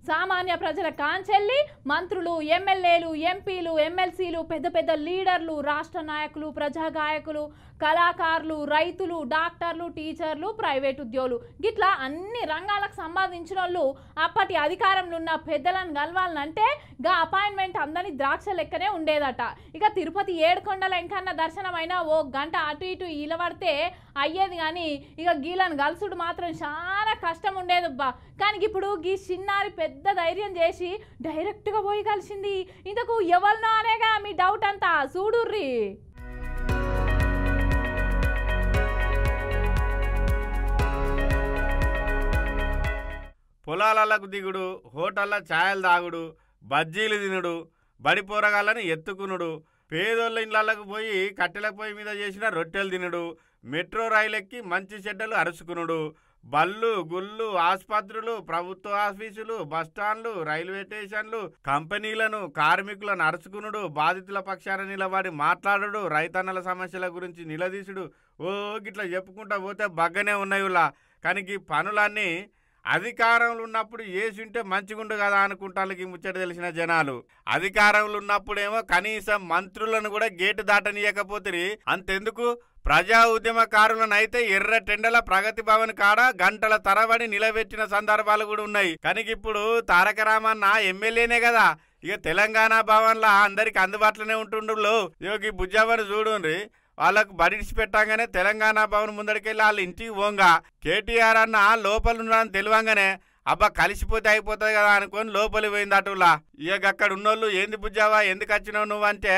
సామాన్య ప్రజల కాంచెల్లి మంత్రులు, ఎమ్మెల్యేలు, ఎంపీలు, ఎమ్మెల్సీలు, పెద్ద పెద్ద లీడర్లు, రాష్ట్ర నాయకులు, ప్రజాగాయకులు, కళాకారులు, రైతులు, డాక్టర్లు, టీచర్లు, ప్రైవేట్ ఉద్యోగులు గిట్లా అన్ని రంగాలకు సంబంధించిన వాళ్ళు అప్పటి అధికారంలో ఉన్న పెద్దలను కలవాలంటే గా అపాయింట్మెంట్ అందరినీ ద్రాక్ష లెక్కనే ఉండేదట. ఇక తిరుపతి ఏడుకొండల వెంకన్న దర్శనమైన ఓ గంట అటు ఇటు ఈలబడితే అయ్యేది కానీ ఇక గీలను గలుసుడు మాత్రం చాలా కష్టం ఉండేదబ్బా. కానీ ఇప్పుడు గీ చిన్నారి పెద్ద ధైర్యం చేసి డైరెక్ట్గా పోయి కలిసింది. ఇంతకు ఎవరినో అనేగా మీ డౌట్ అంతా చూడుర్రి. పొలాలకు దిగుడు, హోటళ్ళ ఛాయలు తాగుడు, బజ్జీలు తినుడు, బడి పోరగాళ్ళని ఎత్తుకునుడు, పేదోళ్ళ ఇండ్లకు పోయి కట్టెల పొయ్యి మీద చేసిన రొట్టెలు తినుడు, మెట్రో రైలు ఎక్కి మంచి చెడ్డలు అరుచుకునుడు, బళ్ళు గుళ్ళు, ఆసుపత్రులు, ప్రభుత్వ ఆఫీసులు, బస్టాండ్లు, రైల్వే స్టేషన్లు, కంపెనీలను, కార్మికులను అరుచుకునుడు, బాధితుల పక్షాన నిలబడి మాట్లాడుడు, రైతన్నల సమస్యల గురించి నిలదీసుడు, ఓ గిట్లా చెప్పుకుంటా పోతే బగ్గనే ఉన్నాయి. కానీ ఈ పనులన్నీ అధికారంలో ఉన్నప్పుడు చేసింటే మంచిగుండు కదా అనుకుంటాను ఈ ముచ్చట తెలిసిన జనాలు. అధికారంలో ఉన్నప్పుడేమో కనీసం మంత్రులను కూడా గేటు దాటనీయకపోతే అంతెందుకు ప్రజా ఉద్యమకారులను అయితే ఎర్ర టెండల ప్రగతి భవన్ కాడ గంటల తరబడి నిలబెట్టిన సందర్భాలు కూడా ఉన్నాయి. కానీ ఇప్పుడు తారక రామన్న ఎమ్మెల్యేనే కదా, ఇక తెలంగాణ భవన్లా అందరికి అందుబాటులోనే ఉంటుండ్రు. యోగి బుజ్జవ్వని చూడుండ్రి, వాళ్ళకు బడిసి పెట్టంగానే తెలంగాణ భవన్ ముందడికెళ్ళి వాళ్ళ ఇంటికి పోంగా కేటీఆర్ అన్న లోపల ఉన్నాడని తెలియంగానే అబ్బా కలిసిపోతే అయిపోతుంది కదా అనుకొని లోపలి పోయింది అటులా. ఇక అక్కడ ఉన్నోళ్ళు ఏంది బుజ్జావా ఎందుకు వచ్చినావు నువ్వు అంటే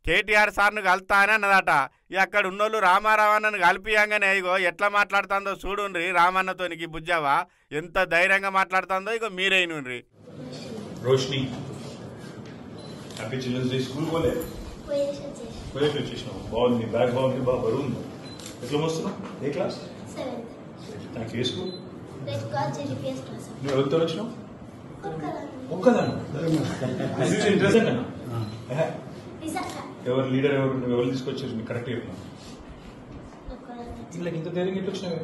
కేటీఆర్ సార్ను కలుతా అని అన్నదట. ఇక అక్కడ ఉన్నోళ్ళు రామారావు అన్నను కలిపియంగానే ఇగో ఎట్లా మాట్లాడుతుందో చూడుండ్రి. రామన్నతోనికి బుజ్జావా ఎంత ధైర్యంగా మాట్లాడుతుందో ఇగో మీరైనుండ్రి. Roshini happy children's day school పోలే పోయేసి వచ్చేసినావు. బాగుంది, బ్యాగ్ బాగుంది, బాగా బరువు ఉంది. ఎట్లా వస్తున్నావు? ఏ క్లాస్? నాకు ఏ స్కూల్? నువ్వు ఎవరితో వచ్చినావు? ఒక్కదాను. ఇంట్రెస్ట్ ఎవరు లీడర్ ఎవరు నువ్వు ఎవరు తీసుకొచ్చారు మీకు కరెక్ట్ చెప్పినా? వీళ్ళకి ఇంత ధైర్యం ఎట్లా వచ్చినావు?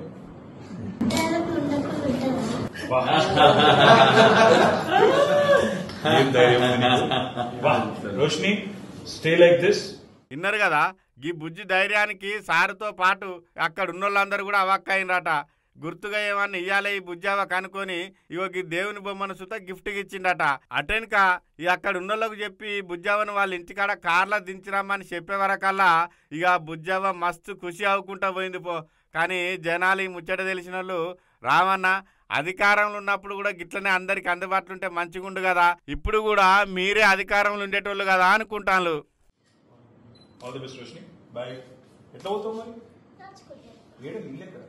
Roshini stay like this. విన్నారు కదా, ఈ బుజ్జి ధైర్యానికి సారుతో పాటు అక్కడ ఉన్నోళ్ళందరూ కూడా అవక్కయినరట. గుర్తుగా ఏమన్నా ఇయ్యాలే ఈ బుజ్జావ కనుకొని ఇగో ఈ దేవుని బొమ్మను సుత గిఫ్ట్కి ఇచ్చిండట. అటెనక ఇక అక్కడ ఉన్నోళ్ళకు చెప్పి బుజ్జావను వాళ్ళ ఇంటికాడ కార్లో దించిరమ్మని చెప్పే వరకల్లా ఇక బుజ్జావ మస్తు ఖుషి అవ్వుకుంటా పోయింది పో. కానీ జనాలు ఈ ముచ్చట తెలిసిన వాళ్ళు రామన్న అధికారంలో ఉన్నప్పుడు కూడా గిట్లనే అందరికి అందుబాటులో ఉంటే మంచిగుండు కదా, ఇప్పుడు కూడా మీరే అధికారంలో ఉండేటోళ్ళు కదా అనుకుంటాను. All the best Roshini. Bye. ఎట్లా పోతావు మరి? ఏడు ఇల్లు ఎక్కడ?